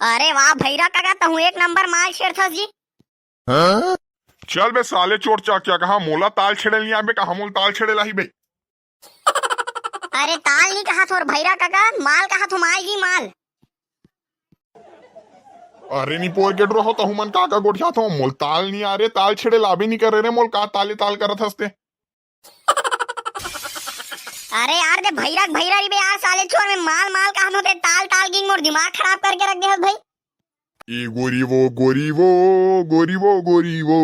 अरे वाह भैरा काका तहु एक नंबर माल शेर था जी। हाँ? चल बे साले चोर क्या कहा मोला ताल छेड़े लिया बे कहा मोल ताल छेड़े लाही बे। अरे ताल नहीं कहा थोर भैरा काका माल कहा तुम आएगी माल। अरे नी पोर के ड्रो हो तो मन काका गोठिया तो मोल ताल नहीं आ रे ताल छेड़े लाभी नहीं कर रे मोल का ताले ताल करत हस्ते। अरे यार दे भैरा भैरा री बे यार साले चोर में माल माल कहा होते ताल ताल की मोर दिमाग खराब करके रख दे भाई। ए गोरी वो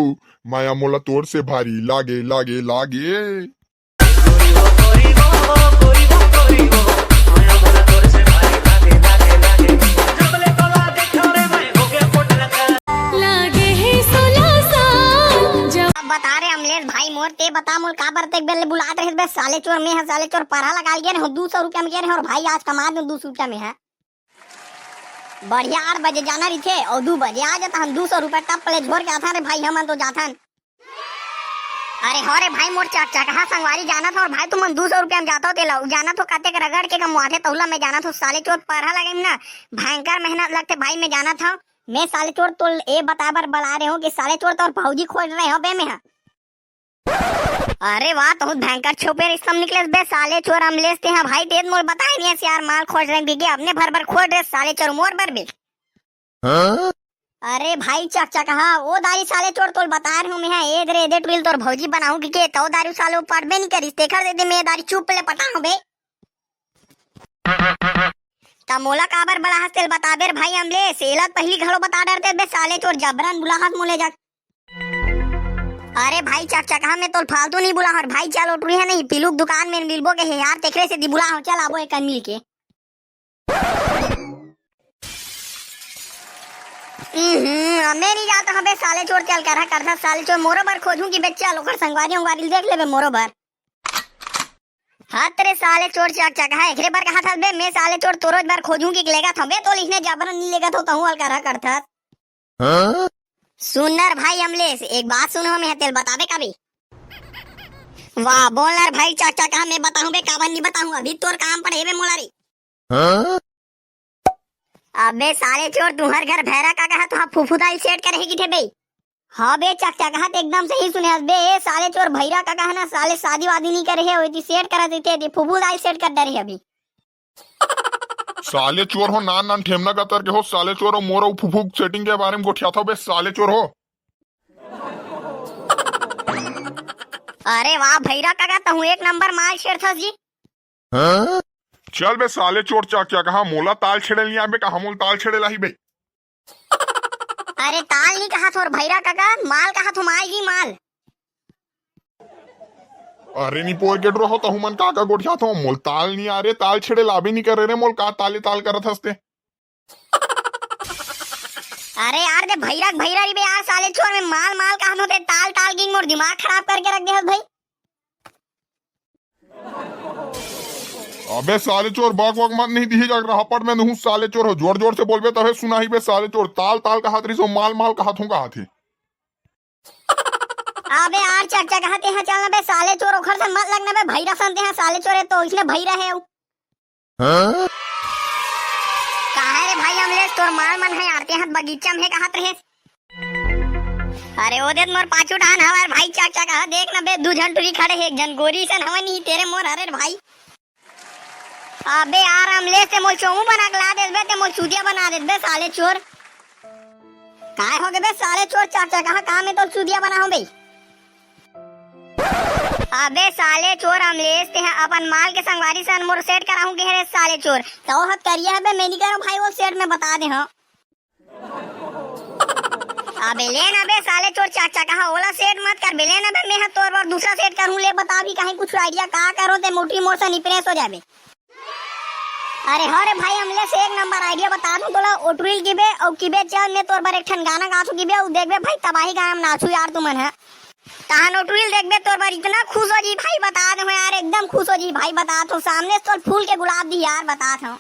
माया मोला तोर से भारी लागे लागे लागे। बता रहे अमलेश भाई मोर ते बता मोल का बर तेक बेले बुलात रहे बे साले चोर में है साले चोर पढ़ा लगा गए हो 200 रुपया में गए और भाई आज कमा दो 200 रुपया में है बढ़िया 8 बजे जाना रही थे और 2 बजे आ जाता हम 200 रुपया टप प्ले झोर के आता रे भाई हम तो जाथन। अरे हो रे भाई मोर चाचा कहा संगवारी जाना था और भाई तुम 200 रुपया में जाता हो तेला जाना तो कते के रगड़ के कमवाथे तौला में जाना था साले चोर पढ़ा लगे ना भयंकर मेहनत लगते भाई में जाना था मैं साले चोर तो ये बताबर बता रहे हो कि साले चोर तो और भौजी खोज रहे हो बे में है। अरे वाह तो भयंकर छुपे रिश्तम निकले बे साले चोर हम लेते हैं भाई तेज मोर बताए नहीं यार माल खोज रहे बिगे अपने भर भर खोज रहे साले चोर मोर भर बे। हाँ? अरे भाई चाचा कहा वो दारी साले चोर तो बता रहे हूँ मैं ए दे दे टुइल तोर भौजी बनाऊं कि तो दारू साले पढ़बे नहीं करिस देखर दे दे मैं दारी चुप ले पटा हूं बे तमोला काबर बड़ा हस्तेल बताबेर भाई हमले सेलत पहली घड़ो बता डरते बे साले चोर जबरन बुला हाथ मोले जा। अरे भाई चाचा कहा मैं तो फालतू नहीं बुला और भाई चलो टुरी है नहीं पिलुक दुकान में मिलबो के है यार तेखरे से दी बुला हो चल आबो एक मिल के। हमें नहीं जाता हबे साले चोर चल कर करता साले चोर मोरो बार खोजूं कि बच्चा लोकर संगवारी उंगवारी देख लेबे मोरो बार। हाँ तेरे साले चोर चाचा कहा एकरे बार कहा था बे मैं साले चोर तोरो बार खोजूं कि लेगा था बे तो लिखने जबरन नहीं लेगा तो तहु हल करा करता। हाँ? सुनर भाई अमलेश एक बात सुनो मैं तेल बताबे कभी। वाह बोलर भाई चाचा कहा मैं बताऊं बे कावन नहीं बताऊं अभी तोर काम पड़े बे मोलारी। हाँ? अबे साले चोर तू हर घर भैरा का कहा तो फुफू दाई सेट करेगी थे बे। हाँ बे चाचा कहा तो एकदम सही सुने बे साले चोर भैरा का कहा ना साले शादी वादी नहीं करे है थी सेट करा देते थे फुफू दाई सेट कर डरे अभी। साले चोर हो नान नान ठेमना कतर के हो साले चोर हो मोरो फुफू सेटिंग के बारे में गोठिया था बे साले चोर हो। अरे वाह भैरा काका तहु एक नंबर माल शेर था जी। हाँ? चल बे साले चोर क्या कहा मोला ताल छेड़े लिया बे कहा मोल ताल छेड़े लाही बे। अरे ताल नहीं कहा थोर भैरा काका माल कहा तुम आएगी माल। अरे नी पोर के ड्रो हो तो मन काका गोठिया तो मोल ताल नहीं आ रे ताल छेड़े लाभी नहीं कर रे मोल का ताले ताल करत हस्ते। अरे यार दे भैरा भैरा री बे यार साले चोर में माल माल कहा होते ताल ताल की मोर दिमाग खराब करके रख दे भाई। अबे साले चोर बाग वाग मत नहीं दी जाग रहा पट में नहीं साले चोर हो जोर जोर से बोलबे तबे सुना ही बे साले चोर ताल ताल कहा तरी सो माल माल कहा थूं कहा थी। अबे यार चाचा कहते हैं चलना बे साले चोर ओखर से मत लगना बे भैरा सुनते हैं साले चोर है तो इसलिए भैरा है। हाँ? कहा रे भाई हमले तोर माल मन है आरते हाथ बगीचा में कहत रहे। अरे ओ देख मोर पाछू डान हवार भाई चाचा कहा देख ना बे दू जन टुरी खड़े है एक जन गोरी सन हवा नहीं तेरे मोर अरे भाई। अबे यार हमले से मोल चोमू बना के ला दे बे ते मोल चूतिया बना दे बे साले चोर। काय हो गए बे साले चोर चाचा कहा काम में तो चूतिया बना हो बे। अबे साले चोर अमलेश ते अपन माल के संगवारी सन मोर सेट कराऊं के रे साले चोर तो हत करिया है बे मैं नहीं करूं भाई वो सेट में बता दे। हाँ अबे ले ना बे साले चोर चाचा कहा ओला सेट मत कर बे ले ना बे मैं तोर और दूसरा सेट करूं ले बता भी कहीं कुछ आइडिया का करो ते मोटी मोर से निप्रेस हो जाबे। अरे हरे भाई हमले से एक नंबर आइडिया बता दूं तोला ओटरिल की बे और की बे चल मैं तोर बार एक ठन गाना गाथू की बे और देख बे भाई तबाही गायम नाचू यार तू मन है तान ओटरिल देख बे तोर बार इतना खुश हो जी भाई बता दो यार एकदम खुश हो जी भाई बता तो सामने तो फूल के गुलाब दी यार बता था।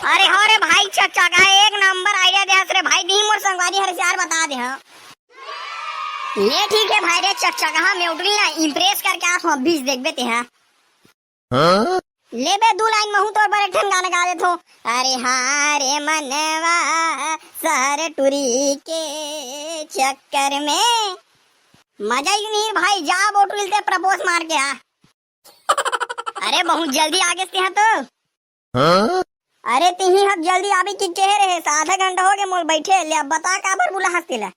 अरे हरे भाई चाचा का एक नंबर आइडिया दे हस रे भाई दी मोर संगवारी हर यार बता दे। हाँ ले ठीक है भाई रे चाचा कहा मैं ओटरिल ना इंप्रेस करके आप 20 देख बे ते। हाँ हाँ? ले बे दू लाइन महू तोर पर एक ठन गाना गा देथो। अरे हाँ रे मनवा शहर टूरी के चक्कर में, मजा ही नहीं भाई, जा बोटुल ते प्रपोज मार के आ। अरे बहुत जल्दी आगे से तो अरे तिही हब जल्दी आबी की कह रहे, आधा घंटा हो गया मोल बैठे। ले अब बता काबर बुला हंसतिला।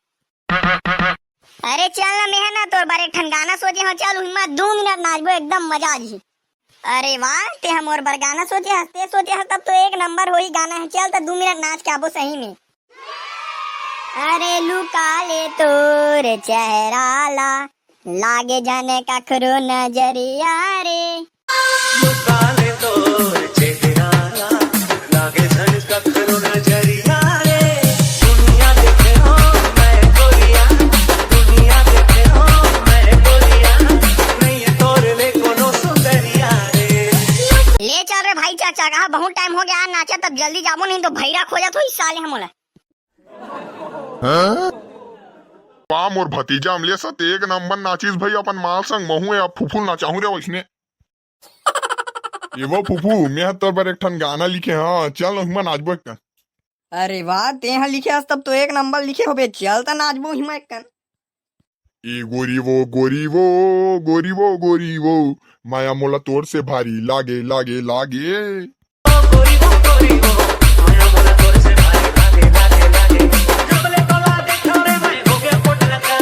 अरे चल ना मेहनत तोर बार एक ठन गाना सोचे हो, चल हिम्मत 2 मिनट नाचबो एकदम मजा आ जी। अरे वाह ते हम और बार गाना सोचे हंसते सोचे हंस, तब तो एक नंबर हो ही गाना है। चल तो 2 मिनट नाच के आबो सही में। अरे लुका ले तोर चेहरा ला, लागे जाने का खरो नजरिया रे। लुका ले तोर चेहरा ला, लागे जाने का खरो नजरिया रे। दुनिया देखे हो मैं गोरिया, दुनिया देखे हो मैं गोरिया, नहीं है तोर ले कोनो सुंदरिया रे। ले चल रे भाई चाचा, कहा बहुत टाइम हो गया नाचा, तब जल्दी जाबो नहीं तो भैरा खो जात हो इस साले हमोला। वाह मोर भतीजा हमले सत एक नंबर नाचिस भाई, अपन माल संग महू अब फुफुल नाचाहू रे वैसने। ये वो फुफू मैं तोर पर एक ठन गाना लिखे, हाँ चल हिमा नाचबो एक ठन। अरे वाह ते यहाँ लिखे हस तब तो एक नंबर लिखे हो बे, चल त नाचबो हिमा एक कन। ए गोरी वो गोरी वो गोरी वो गोरी वो, माया मोला तोर से भारी लागे लागे लागे। गोरी वो माया मोला तोर से भारी लागे लागे लागे। जब ले तोला देखो रे मैं हो गया पोट लगा,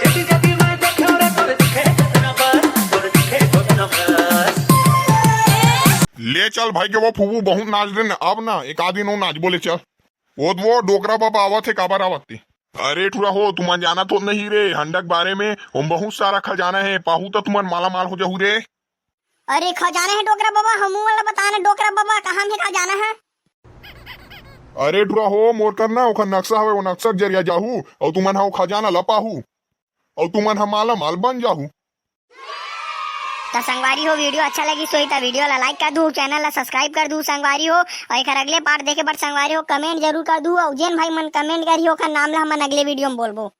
जदी जदी मैं देखो रे तोर दिखे नंबर, तोर दिखे नंबर। ले चल भाई के वो फुफू बहुत नाच रहे न, अब ना एक आधी नो नाच बोले चल। वो डोकरा बाबा आवत है, काबर आवत थे। अरे ठुरा हो तुमन जाना तो नहीं रे, हंडक बारे में हम बहुत सारा खजाना है, पाहू तो तुमन माला माल हो जाहू रे। अरे खजाना है डोकरा बाबा, हमू वाला बताना डोकरा बाबा कहाँ में खजाना है। अरे ठुरा हो मोर करना ओखर नक्शा हवे, वो नक्शा के जरिया जाहू और तुमन हा खजाना लपाहू और तुमन हा माला माल बन जाहू। तो संगवारी हो वीडियो अच्छा लगी सोई तो वीडियो ला लाइक कर दू, चैनल ला सब्सक्राइब कर दू संगवारी हो, और एक अगले पार्ट देखे पर संगवारी हो कमेंट जरूर कर दू, और जेन भाई मन कमेंट करी हो का नाम ला हमन अगले वीडियो में बोलबो।